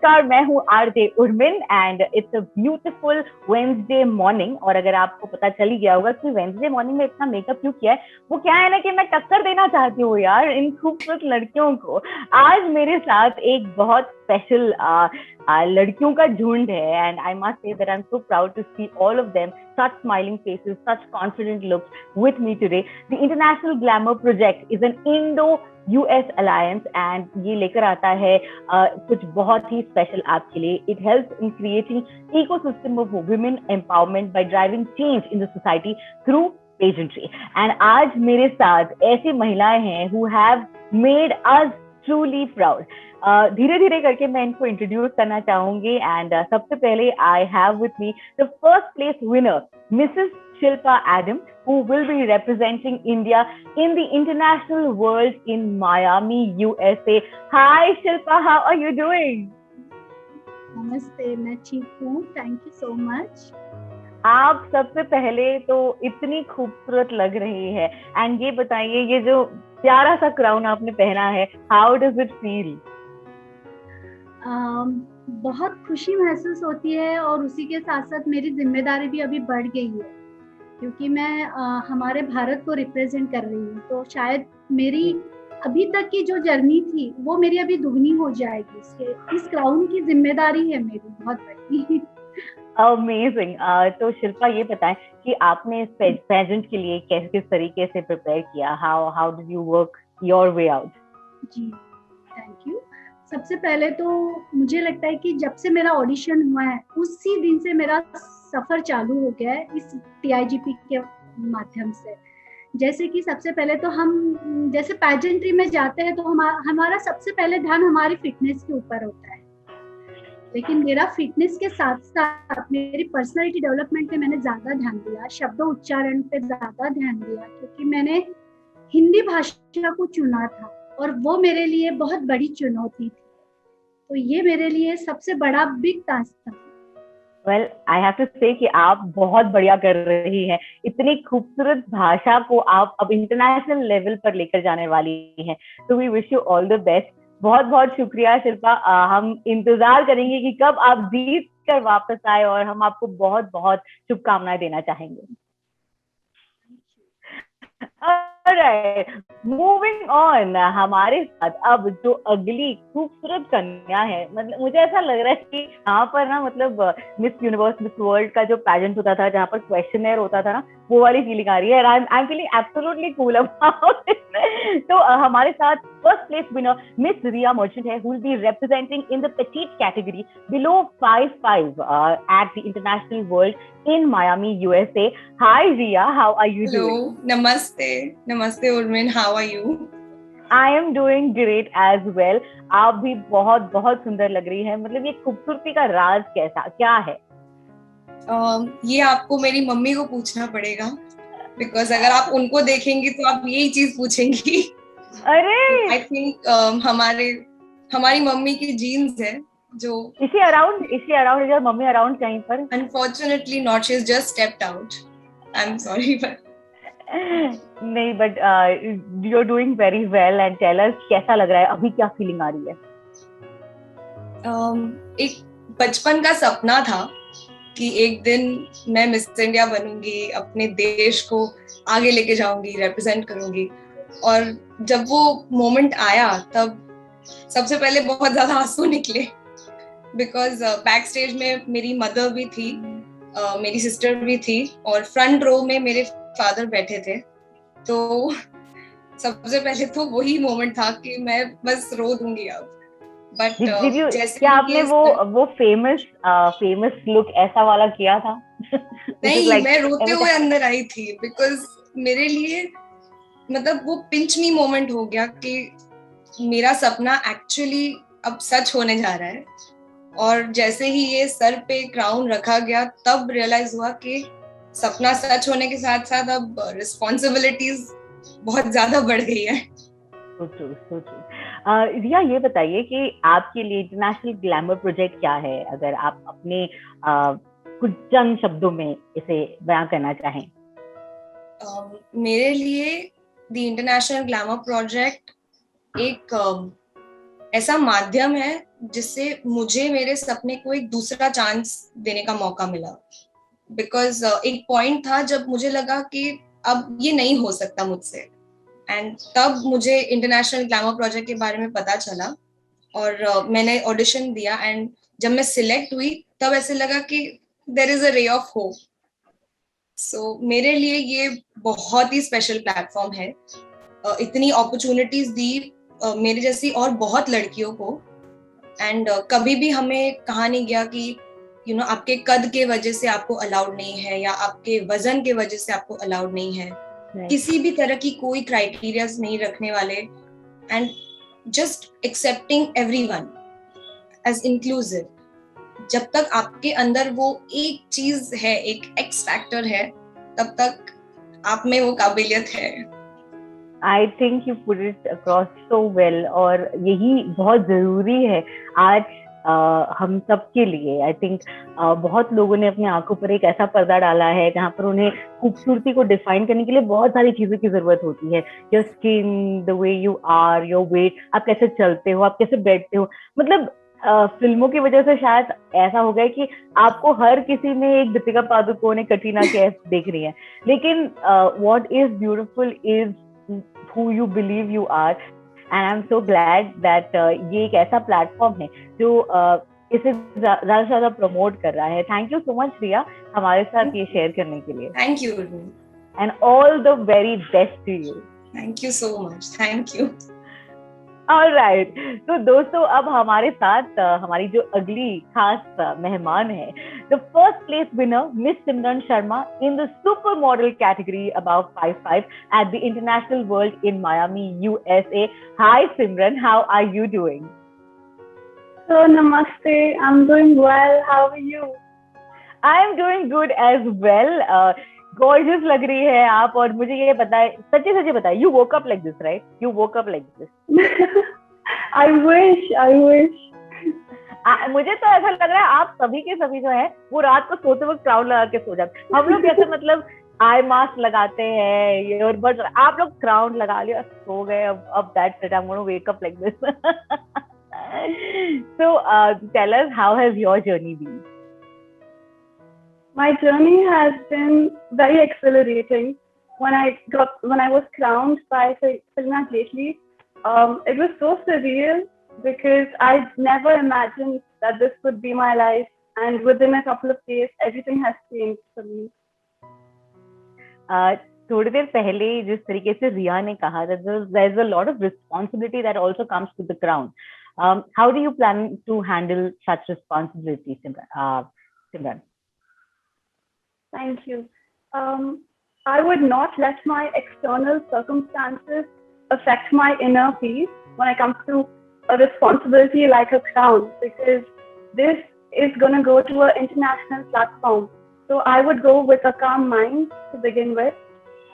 नमस्कार, मैं हूँ RJ Urmin and it's a beautiful Wednesday morning. और अगर आपको पता चल ही गया होगा कि वेंसडे मॉर्निंग में इतना मेकअप क्यों किया है, वो क्या है ना कि मैं टक्कर देना चाहती हूँ यार इन खूबसूरत लड़कियों को। आज मेरे साथ एक बहुत स्पेशल लड़कियों का झुंड है and I must say that I am so proud to see all of them such smiling faces, such confident looks with me today. The International Glamour Project is an Indo-US alliance and ये लेकर आता है कुछ बहुत ही special आपके लिए. It helps in creating ecosystem of women empowerment by driving change in the society through pageantry. And आज मेरे साथ ऐसी महिलाएं हैं who have made us truly proud. धीरे धीरे करके मैं इनको इंट्रोड्यूस करना चाहूंगी एंड सबसे पहले I have with me the first place winner Mrs Shilpa Adam who will be representing India in the international world in Miami, USA. Hi Shilpa, how are you doing? नमस्ते, मैं ठीक हूँ, थैंक यू सो मच। आप सबसे पहले तो इतनी खूबसूरत लग रही है एंड ये बताइए, ये जो प्यारा सा क्राउन आपने पहना है, हाउ डज इट फील? बहुत खुशी महसूस होती है और उसी के साथ साथ मेरी जिम्मेदारी भी अभी बढ़ गई है क्योंकि मैं हमारे भारत को रिप्रेजेंट कर रही हूँ, तो शायद मेरी अभी तक की जो जर्नी थी वो मेरी अभी दुगनी हो जाएगी। इस क्राउन की जिम्मेदारी है मेरी बहुत बड़ी। अमेजिंग। तो शिल्पा ये बताएं कि आपने इस पेजेंट के लिए किस तरीके से प्रिपेयर किया, how did you work your way out? जी थैंक यू। सबसे पहले तो मुझे लगता है कि जब से मेरा ऑडिशन हुआ है उसी दिन से मेरा सफर चालू हो गया है इस TIGP के माध्यम से। जैसे कि सबसे पहले तो हम जैसे पैजेंट्री में जाते हैं तो हमारा सबसे पहले ध्यान हमारी फिटनेस के ऊपर होता है, लेकिन मेरा फिटनेस के साथ साथ मेरी पर्सनालिटी डेवलपमेंट पे मैंने ज्यादा ध्यान दिया, शब्द उच्चारण पे ज्यादा ध्यान दिया क्योंकि मैंने हिंदी भाषा को चुना था और वो मेरे लिए बहुत बड़ी चुनौती थी, तो ये मेरे लिए सबसे बड़ा बिग टास्क था। वेल आई हैव टू से कि आप बहुत बढ़िया कर रही हैं। इतनी खूबसूरत भाषा को आप अब इंटरनेशनल लेवल पर लेकर जाने वाली हैं, तो we wish you all the best. बहुत बहुत शुक्रिया शिल्पा। हम इंतजार करेंगे कि कब आप जीत कर वापस आए और हम आपको बहुत बहुत शुभकामनाएं देना चाहेंगे। Alright, moving on, हमारे साथ अब जो अगली खूबसूरत कन्या है, मतलब मुझे ऐसा लग रहा है कि यहाँ पर ना मतलब मिस यूनिवर्स मिस वर्ल्ड का जो पैजेंट होता था जहाँ पर क्वेश्चनर होता था ना, वो वाली फीलिंग आ रही है। I am feeling absolutely cool about it. तो हमारे साथ फर्स्ट प्लेस विनर मिस रिया मर्चेंट है, who will be representing in the petite category below 5'5" at the International World in Miami, USA. Hi Ria, how are you doing? Namaste. Namaste Urmin, how are you? I am doing great as well. आप भी बहुत बहुत सुंदर लग रही है। मतलब ये खूबसूरती का राज क्या है? ये आपको मेरी मम्मी को पूछना पड़ेगा, बिकॉज अगर आप उनको देखेंगी तो आप यही चीज पूछेंगी। अरे आई थिंक हमारी मम्मी की जीन्स है जो इसी अराउंड या मम्मी अराउंड कहीं पर? Unfortunately not, she is just stepped out. I am sorry but नहीं, but you are doing very well and tell us कैसा लग रहा है अभी, क्या फीलिंग आ रही है? एक बचपन का सपना था कि एक दिन मैं मिस इंडिया बनूंगी, अपने देश को आगे लेके जाऊंगी, रिप्रेजेंट करूंगी। और जब वो मोमेंट आया तब सबसे पहले बहुत ज्यादा आंसू निकले, बिकॉज बैक स्टेज में मेरी मदर भी थी, मेरी सिस्टर भी थी और फ्रंट रो में मेरे फादर बैठे थे। तो सबसे पहले तो वही मोमेंट था कि मैं बस रो दूंगी अब। बट क्या आपने वो फेमस लुक ऐसा वाला किया था? नहीं, like, मैं रोते हुए अंदर आई थी, बिकॉज मेरे लिए मतलब वो पिंच मी मोमेंट हो गया कि मेरा सपना एक्चुअली अब सच होने जा रहा है। और जैसे ही ये सर पे क्राउन रखा गया तब रियलाइज हुआ कि सपना सच होने के साथ साथ अब रिस्पॉन्सिबिलिटीज बहुत ज्यादा बढ़ गई है। रिया ये बताइए कि आपके लिए इंटरनेशनल ग्लैमर प्रोजेक्ट क्या है, अगर आप अपने कुछ चंद शब्दों में इसे बयां करना चाहें? मेरे लिए द इंटरनेशनल ग्लैमर प्रोजेक्ट एक ऐसा माध्यम है जिससे मुझे मेरे सपने को एक दूसरा चांस देने का मौका मिला। बिकॉज एक पॉइंट था जब मुझे लगा कि अब ये नहीं हो सकता मुझसे, एंड तब मुझे इंटरनेशनल ग्लैमर प्रोजेक्ट के बारे में पता चला और मैंने ऑडिशन दिया, एंड जब मैं सिलेक्ट हुई तब ऐसे लगा कि there is a ray of hope. सो मेरे लिए ये बहुत ही स्पेशल प्लेटफॉर्म है। इतनी अपॉर्चुनिटीज दी मेरे जैसी और बहुत लड़कियों को, एंड कभी भी हमें कहा नहीं गया कि आपके कद के वजह से आपको अलाउड नहीं है या आपके वजन के वजह से आपको अलाउड नहीं है। किसी भी तरह की कोई क्राइटेरियाज नहीं रखने वाले, and just accepting everyone as inclusive. जब तक आपके अंदर वो एक चीज है, एक एक्स फैक्टर है, तब तक आप में वो काबिलियत है। I think you put it across so well, और यही बहुत जरूरी है आज हम सब के लिए। आई थिंक बहुत लोगों ने अपनी आंखों पर एक ऐसा पर्दा डाला है जहाँ पर उन्हें खूबसूरती को डिफाइन करने के लिए बहुत सारी चीजों की जरूरत होती है। Your skin, the way you are, your weight, आप कैसे चलते हो, आप कैसे बैठते हो। मतलब फिल्मों की वजह से शायद ऐसा हो गया कि आपको हर किसी में एक दीपिका पादुकोण, एक कटरीना कैफ देख रही है, लेकिन what is beautiful is who you believe you are, and I'm so glad that ये एक ऐसा प्लेटफॉर्म है जो इसे ज्यादा से ज्यादा प्रमोट कर रहा है। Thank you so much Riya हमारे साथ ये शेयर करने के लिए। Thank you and all the very best to you. Thank you so much. Thank you. Alright, तो दोस्तों अब हमारे साथ हमारी जो अगली खास मेहमान है, the first place winner miss Simran Sharma in the super model category above 5'5" at the International World in Miami, USA. Hi Simran, how are you doing? So namaste, I'm doing well. How are you? I'm doing good as well. Gorgeous लग रही है आप, और मुझे ये बताए, सच्ची बताए, you woke up like this, right? You woke up like this. I wish. मुझे तो ऐसा लग रहा है आप सभी के सभी जो है वो रात को सोते वक्त क्राउन लगा के सो जाते। हम लोग कैसे मतलब आई मास्क लगाते हैं, ईयरबड्स, आप लोग क्राउन लगा लिया, सो गए। अब that's it, I am gonna wake up like this. So tell us, how has your journey been? My journey has been very exhilarating. When I was crowned by Filmna Jetli, it was so surreal because I never imagined that this would be my life, and within a couple of days, everything has changed for me. थोड़ी देर पहले जिस तरीके से रिया ने कहा, that there is a lot of responsibility that also comes with the crown. How do you plan to handle such responsibility, Simran? Thank you. I would not let my external circumstances affect my inner peace when it comes to a responsibility like a crown, because this is going to go to an international platform. So I would go with a calm mind to begin with.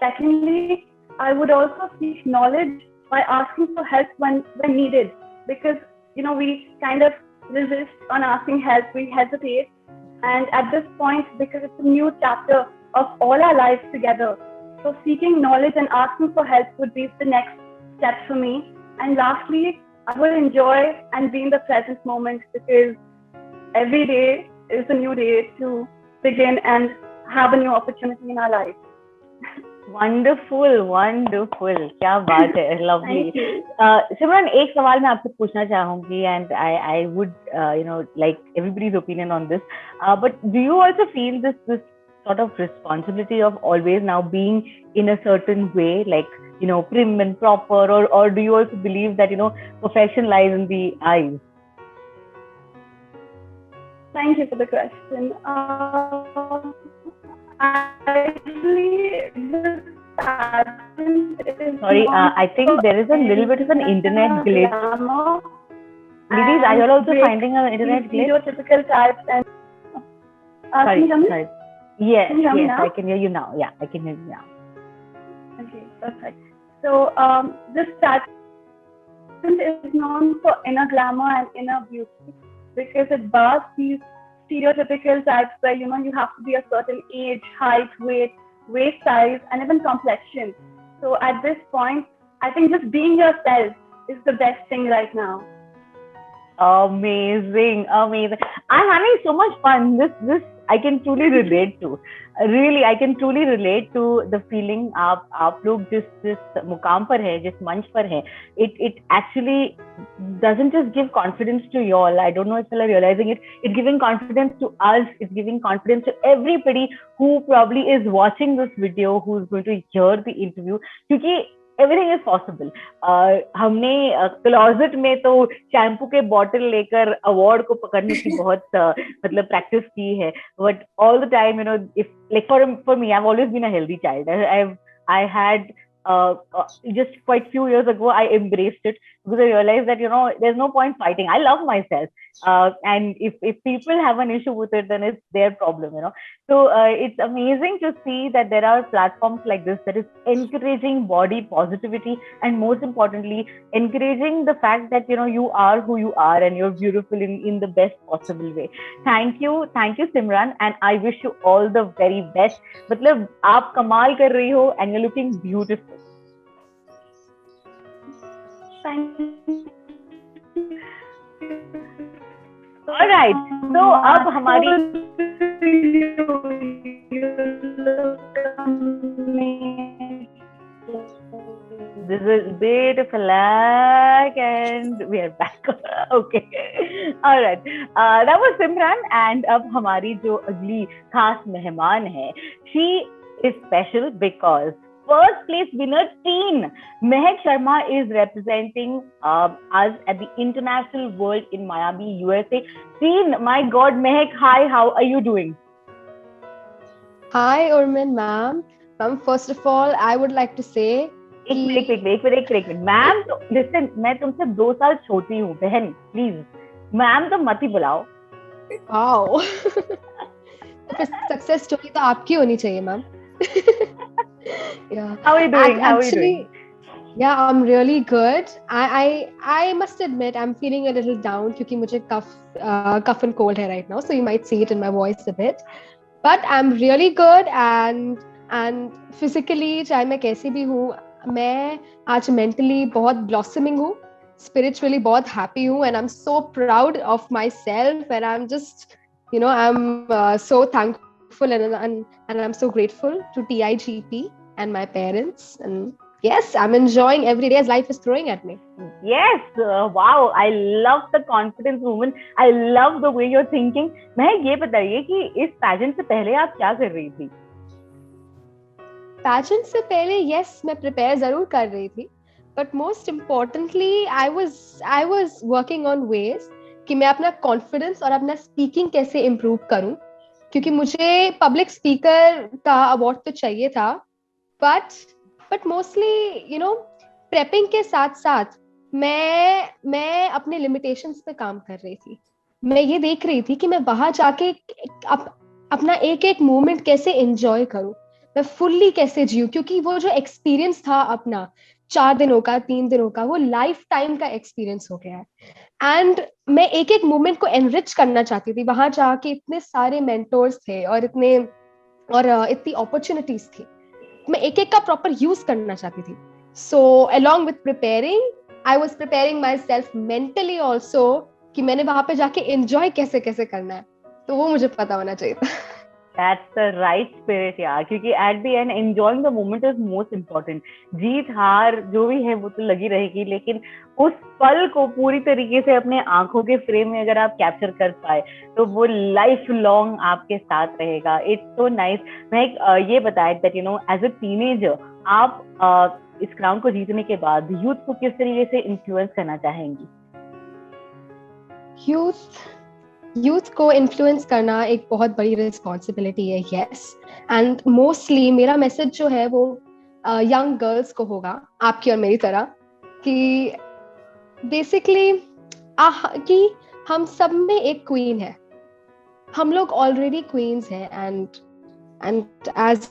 Secondly, I would also seek knowledge by asking for help when needed, because we kind of resist on asking help, we hesitate. And at this point, because it's a new chapter of all our lives together, so seeking knowledge and asking for help would be the next step for me. And lastly, I would enjoy and be in the present moment, because every day is a new day to begin and have a new opportunity in our life. Wonderful, क्या बात है, lovely. सिमरन, एक सवाल मैं आपसे पूछना चाहूंगी, and I would like everybody's opinion on this, but do you also feel this sort of responsibility of always now being in a certain way, like prim and proper, or do you also believe that perfection lies in the eyes? Thank you for the question. Sorry, I think there is a little bit of an internet glitch. Ladies, are you also finding an internet glitch? Stereotypical types and sorry. Yes, now? I can hear you now. Yeah, I can hear you now. Okay, perfect. So this pattern is known for inner glamour and inner beauty, because it bars these stereotypical types where you have to be a certain age, height, weight, waist size, and even complexion. So at this point, I think just being yourself is the best thing right now. Amazing, amazing. I'm having so much fun. This I can truly relate to. Really, I can truly relate to the feeling आप लोग जिस मुकाम पर है, जिस मंच पर है, it actually doesn't just give confidence to you all. I don't know if you are realizing it. It's giving confidence to us. It's giving confidence to everybody who probably is watching this video, who's going to hear the interview. क्योंकि everything is possible. हमने closet में तो shampoo के bottle लेकर award को पकड़ने की बहुत मतलब प्रैक्टिस की है, but all the time if like for me I have always been a healthy child. I had just quite few years ago I embraced it because I realized that there's no point fighting. I love myself, and if people have an issue with it, then it's their problem. So it's amazing to see that there are platforms like this that is encouraging body positivity, and most importantly encouraging the fact that you are who you are and you're beautiful in the best possible way. Thank you Simran, and I wish you all the very best. मतलब आप कमाल कर रही हो and you're looking beautiful. Thank you. All right, so अब हमारी this is beautiful and we are back. Okay, all right, that was Simran, and अब हमारी जो अगली खास मेहमान है, she is special because first place winner teen Mehak Sharma is representing us at the International World in Miami, USA. Teen, my God, Mehak, hi, how are you doing? Hi, Urmin ma'am. Ma'am, first of all, I would like to say एक minute ma'am. तो listen, मैं तुमसे 2 साल छोटी हूँ बहन, please ma'am तो मत ही बुलाओ. वाओ. तो सक्सेस स्टोरी तो आपकी होनी चाहिए ma'am. Yeah. How are you doing? How are you doing? Yeah, I'm really good. I must admit I'm feeling a little down क्योंकि मुझे cough and cold है right now, so you might see it in my voice a bit. But I'm really good and physically चाहे मैं कैसी भी हूँ, मैं आज mentally बहुत blossoming हूँ, spiritually बहुत happy हूँ, and I'm so proud of myself, and I'm just I'm so thankful and I'm so grateful to TIGP and my parents, and yes, I'm enjoying every day as life is throwing at me. Yes, wow, I love the confidence woman. I love the way you're thinking. मैं ये बताइए कि इस pageant से पहले आप क्या कर रही थी? Pageant से पहले yes, मैं prepare जरूर कर रही थी, but most importantly I was working on ways कि मैं अपना confidence और अपना speaking कैसे improve करूं, क्योंकि मुझे public speaker का award तो चाहिए था, but mostly prepping के साथ साथ मैं अपने limitations पे काम कर रही थी. मैं ये देख रही थी कि मैं वहां जाके अपना एक moment कैसे enjoy करूं, मैं fully कैसे जीऊं, क्योंकि वो जो experience था अपना 4 दिनों का 3 दिनों का, वो लाइफ टाइम का एक्सपीरियंस हो गया है. एंड मैं एक मोमेंट को एनरिच करना चाहती थी. वहां जाके इतने सारे मेंटोर्स थे और इतनी अपॉर्चुनिटीज थी, मैं एक का प्रॉपर यूज करना चाहती थी. So along with preparing, I was preparing my self mentally also कि मैंने वहां पे जाके एंजॉय कैसे करना है, तो वो मुझे पता होना चाहिए था. That's the right spirit यार, क्योंकि at the end enjoying the moment is most important. जीत हार जो भी है वो तो लगी रहेगी, लेकिन उस पल को पूरी तरीके से अपने आंखों के फ्रेम में अगर आप कैप्चर कर पाए तो वो लाइफ लॉन्ग आपके साथ रहेगा. It's so nice. मैं ये बताया that as a teenager आप इस क्राउन को जीतने के बाद यूथ को किस तरीके से इन्फ्लुएंस करना चाहेंगी? यूथ को इन्फ्लुएंस करना एक बहुत बड़ी रिस्पॉन्सिबिलिटी है. यस, एंड मोस्टली मेरा मैसेज जो है वो यंग गर्ल्स को होगा, आपकी और मेरी तरह, कि बेसिकली कि हम सब में एक क्वीन है. हम लोग ऑलरेडी क्वींस हैं, and as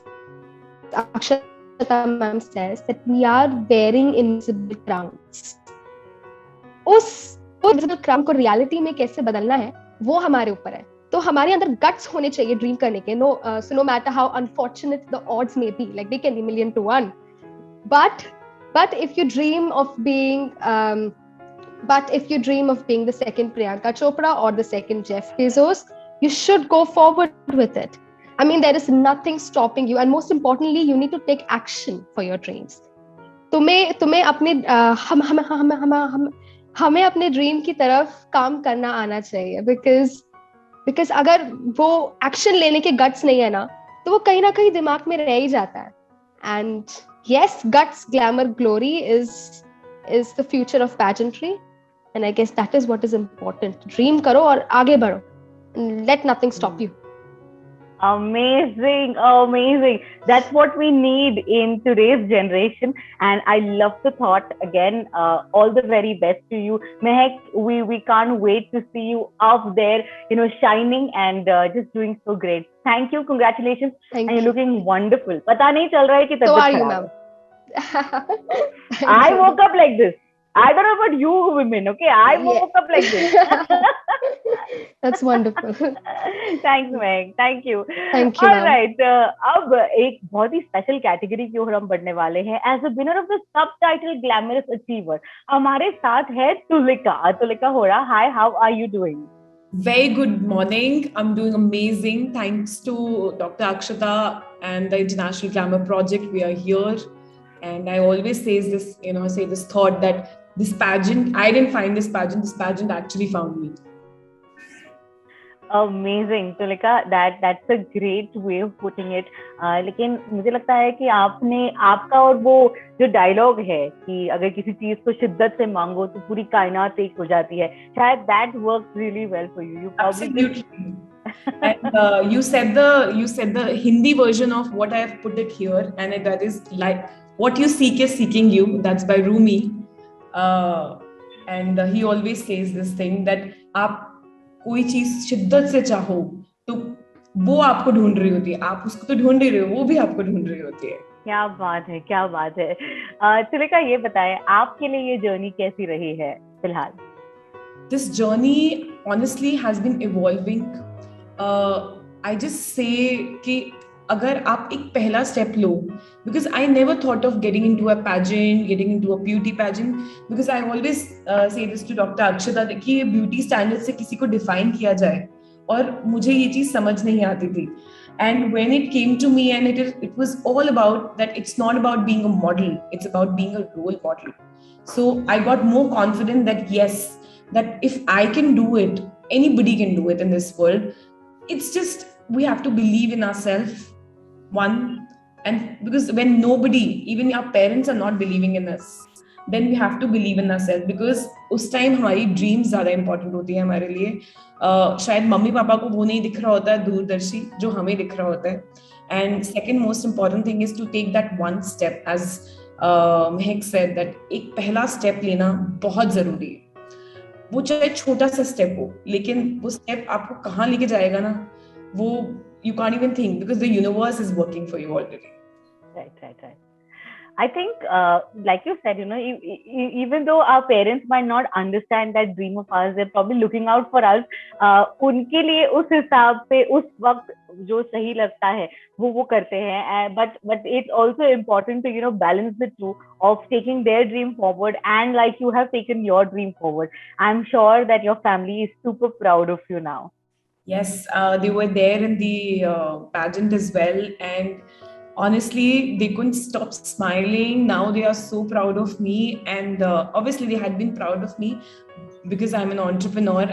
Akshata ma'am says that we are wearing invisible crowns. उस इनविजिबल क्राउन को रियलिटी में कैसे बदलना है वो हमारे ऊपर है. तो हमारे अंदर गट्स होने चाहिए ड्रीम करने के. No matter how unfortunate the odds may be, like they can be 1,000,000 to 1, but if you dream of being But if you dream of being the second Priyanka Chopra or the second Jeff Bezos, you should go forward with it. I mean, there is nothing stopping you. And most importantly, you need to take action for your dreams. तुम्हें अपने हमें अपने dream की तरफ काम करना आना चाहिए, बिकॉज अगर वो एक्शन लेने के गट्स नहीं है ना, तो वो कहीं ना कहीं दिमाग में रह ही जाता है. And yes, guts, glamour, glory is the future of pageantry, and I guess that is what is important. Dream karo aur aage badho, and let nothing stop you. Amazing, amazing. That's what we need in today's generation, and I love the thought. Again, all the very best to you, Mehak. We can't wait to see you out there, shining and just doing so great. Thank you, congratulations. Thank and you. you're looking wonderful. Pata nahi chal raha hai ki So tabiat are you, kharab ma'am? hai. I woke up like this. I don't know about you women, okay? I woke up like this. That's wonderful. Thanks, Meg. Thank you. Thank you, All ma'am. right. अब एक बहुत ही special category की ओर हम बढ़ने वाले हैं. As a winner of the subtitle Glamorous Achiever, हमारे साथ है तुलिका. तुलिका होरा. Hi, how are you doing? Very good morning. I'm doing amazing. Thanks to Dr. Akshata and the International Glamour Project. We are here. And I always say this thought that this pageant, I didn't find this pageant actually found me. Amazing, Tulika. That's a great way of putting it. लेकिन मुझे लगता है कि आपका और वो जो dialogue है कि अगर किसी चीज को शिद्दत से मांगो तो पूरी कायनात एक हो जाती है, शायद that works really well for you. You probably Absolutely. And you said the Hindi version of what I have put it here, and that is like what you seek is seeking you. That's by Rumi. And he always says this thing that आप कोई चीज शिद्दत से चाहो तो वो आपको ढूंढ रही होती है, आप उसको तो ढूंढ ही रहे हो, वो भी आपको ढूंढ रही होती है. क्या बात है, क्या बात है. तुलिका, ये बताएं आपके लिए ये जर्नी कैसी रही है फिलहाल? This journey honestly has been evolving. I just say कि अगर आप एक पहला step low, because I never thought of getting into a pageant, getting into a beauty pageant, because I always say this to Dr. Akshata कि ये beauty standards से किसी को define किया जाए, और मुझे ये चीज समझ नहीं आती थी. And when it came to me, and it was all about that it's not about being a model, it's about being a role model. So I got more confident that yes, that if I can do it, anybody can do it in this world. It's just we have to believe in ourselves. One, and because when nobody, even our parents are not believing in us, then we have to believe in ourselves, because उस time हमारी dreams ज़्यादा important होती है हमारे लिए. शायद mummy papa को वो नहीं दिख रहा होता है दूरदर्शी जो हमें दिख रहा होता है. And second most important thing is to take that one step, as Mehak said, that एक पहला step लेना बहुत जरूरी है. वो चाहे छोटा सा step हो, लेकिन वो step आपको कहाँ लेके जाएगा ना, वो you can't even think, because the universe is working for you already. Right. I think, like you said, even though our parents might not understand that dream of ours, they're probably looking out for us. उनके लिए उस हिसाब पे उस वक्त जो सही लगता है वो करते हैं. But it's also important to balance the two of taking their dream forward, and like you have taken your dream forward. I'm sure that your family is super proud of you now. Yes, they were there in the pageant as well, and honestly, they couldn't stop smiling. Now they are so proud of me, and obviously they had been proud of me because I'm an entrepreneur.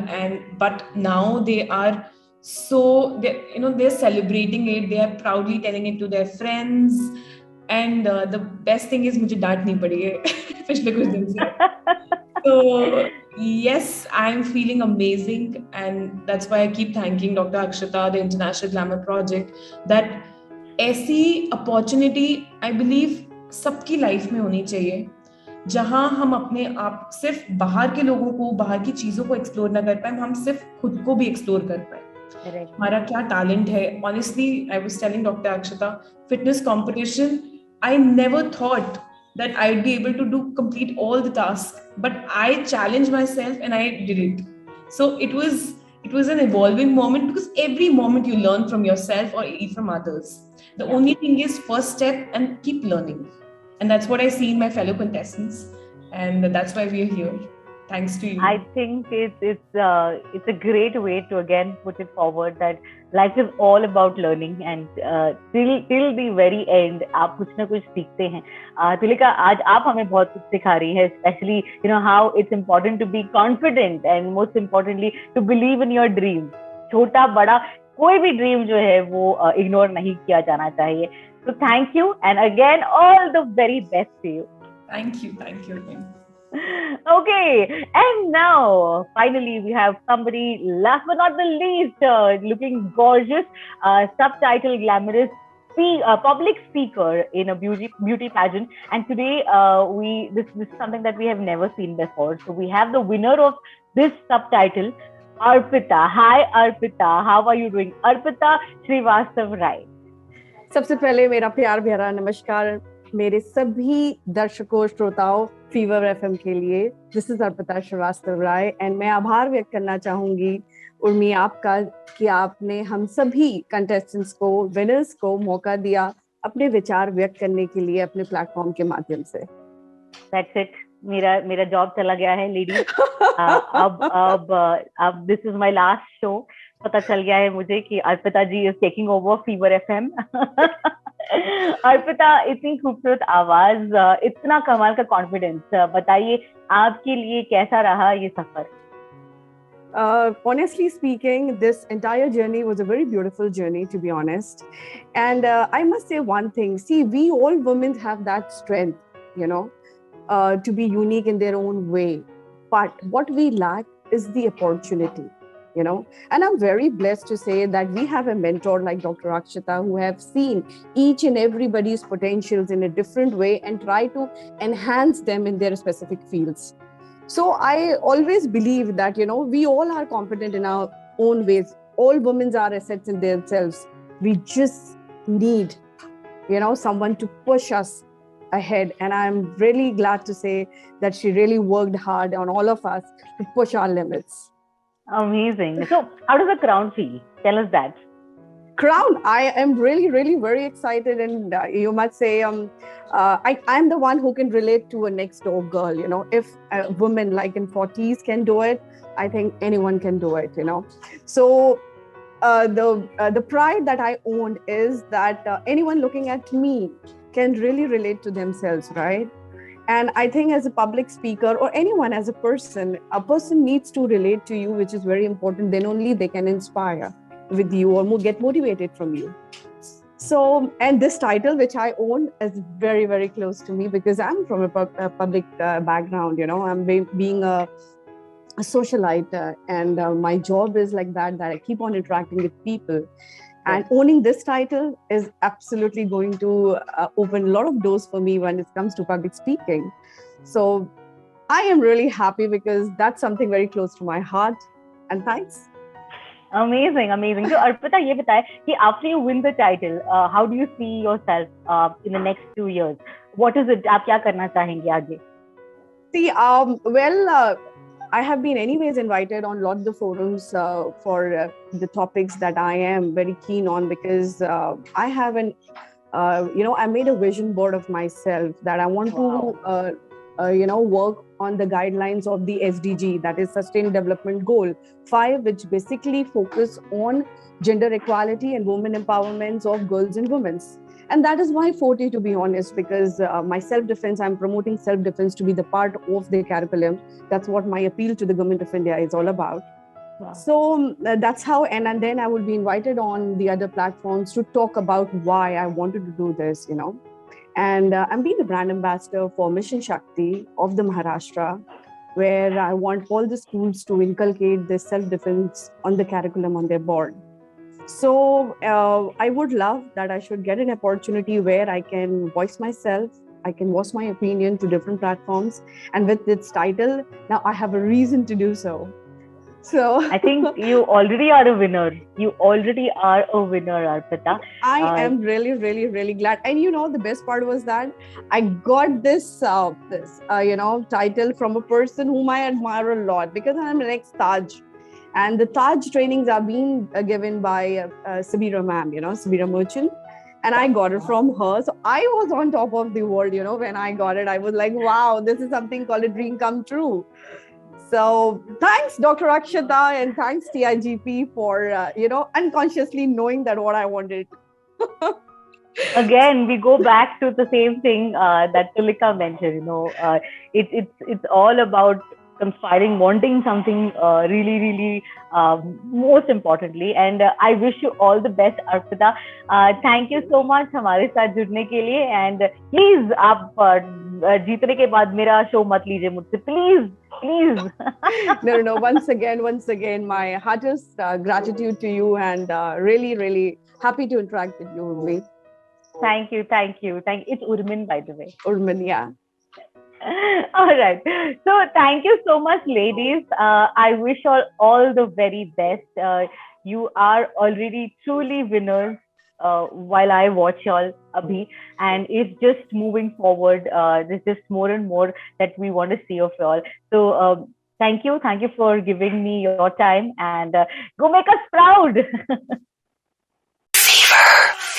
But now they are they're celebrating it. They are proudly telling it to their friends, and the best thing is मुझे डांट नहीं पड़ी है पिछले कुछ दिन से. So yes, I'm feeling amazing, and that's why I keep thanking Dr. Akshata, the International Glamour Project, that ऐसी opportunity I believe सबकी लाइफ में होनी चाहिए, जहां हम अपने आप सिर्फ बाहर के लोगों को, बाहर की चीजों को एक्सप्लोर ना कर पाए, हम सिर्फ खुद को भी एक्सप्लोर कर पाए. हमारा क्या टैलेंट है. Honestly, I was telling Dr. Akshata, fitness competition, I never thought that I'd be able to complete all the tasks, but I challenged myself and I did it. So it was an evolving moment, because every moment you learn from yourself or from others. The only thing is first step and keep learning. And that's what I see in my fellow contestants. And that's why we are here. Thanks to you. I think it's a great way to again put it forward that life is all about learning and till the very end आप कुछ ना कुछ सीखते हैं. तुलिका, आज आप हमें बहुत कुछ सिखा रही हैं, especially how it's important to be confident and most importantly to believe in your dreams. छोटा बड़ा कोई भी ड्रीम जो है वो इग्नोर नहीं किया जाना चाहिए. So thank you and again all the very best to you. Thank you again. Okay, and now finally we have somebody, last but not the least, looking gorgeous, subtitle glamorous public speaker in a beauty pageant. And today this is something that we have never seen before. So we have the winner of this subtitle, Arpita. Hi Arpita, how are you doing? Arpita Srivastav Rai. सबसे पहले मेरा प्यार भरा नमस्कार मेरे सभी दर्शकों श्रोताओं फीवर एफएम के लिए. This is Arpita Shrivastava Rai and मैं आभार व्यक्त करना चाहूंगी उर्मी आपका कि आपने हम सभी कंटेस्टेंट्स को, विनर्स को मौका दिया अपने विचार व्यक्त करने के लिए अपने प्लेटफॉर्म के माध्यम से. That's it. मेरा जॉब चला गया है लेडी. अब this is my last show. पता चल गया है मुझे कि Arpita ji is taking over Fever FM. Arpita, इतनी खूबसूरत आवाज, इतना कमाल का कॉन्फिडेंस, बताइए आपके लिए कैसा रहा ये सफर? Honestly speaking, this entire journey was a very beautiful journey, to be honest. And I must say one thing. See, we all women have that strength, to be unique in their own way. But what we lack is the opportunity. And I'm very blessed to say that we have a mentor like Dr. Akshita who have seen each and everybody's potentials in a different way and try to enhance them in their specific fields. So I always believe that, we all are competent in our own ways. All women are assets in themselves. We just need, someone to push us ahead. And I'm really glad to say that she really worked hard on all of us to push our limits. Amazing. So how does the crown feel? Tell us that. Crown, I am really, really very excited. And you must say, I'm the one who can relate to a next door girl. If a woman like in 40s can do it, I think anyone can do it, So the pride that I own is that anyone looking at me can really relate to themselves, right? And I think as a public speaker or anyone as a person needs to relate to you, which is very important. Then only they can inspire with you or get motivated from you. So, and this title, which I own, is very, very close to me because I'm from a public background, I'm being a socialite and my job is like that I keep on interacting with people. And owning this title is absolutely going to open a lot of doors for me when it comes to public speaking. So I am really happy because that's something very close to my heart. And thanks. Amazing. So Arpita, ये बताए कि after you win the title, how do you see yourself in the next 2 years? What is it? आप क्या करना चाहेंगे आगे? See, I have been anyways invited on lot of the forums for the topics that I am very keen on because I have I made a vision board of myself that I want to work on the guidelines of the SDG, that is Sustainable Development Goal 5, which basically focus on gender equality and women empowerment of girls and women. And that is my forte, to be honest, because my self-defense, I'm promoting self-defense to be the part of the curriculum. That's what my appeal to the government of India is all about. Wow. So that's how, and then I will be invited on the other platforms to talk about why I wanted to do this, And I'm being the brand ambassador for Mission Shakti of the Maharashtra, where I want all the schools to inculcate this self-defense on the curriculum on their board. So I would love that I should get an opportunity where I can voice myself, I can voice my opinion to different platforms. And with this title, now I have a reason to do so. So I think you already are a winner. You already are a winner, Arpita. I am really, really, really glad. And the best part was that I got this title from a person whom I admire a lot because I'm an ex-Taj. And the Taj trainings are being given by Sabira ma'am, Sabira Merchant. And I got it from her. So I was on top of the world, when I got it. I was like, wow, this is something called a dream come true. So thanks, Dr. Akshata, and thanks TIGP for unconsciously knowing that what I wanted. Again, we go back to the same thing that Tulika mentioned. It's all about conspiring, wanting something really, really most importantly. And I wish you all the best, Arpita. Thank you so much हमारे साथ जुड़ने के लिए. And please आप जीतने के बाद मेरा शो मत लीजिए मुझसे, please. No. Once again, my heartiest gratitude to you, and really, really happy to interact with you, Urmi. Thank you. It's Urmin, by the way. Urmin, yeah. All right. So thank you so much, ladies. I wish all the very best. You are already truly winners while I watch y'all abhi, and it's just moving forward. There's just more and more that we want to see of y'all. So thank you for giving me your time, and go make us proud. Fever.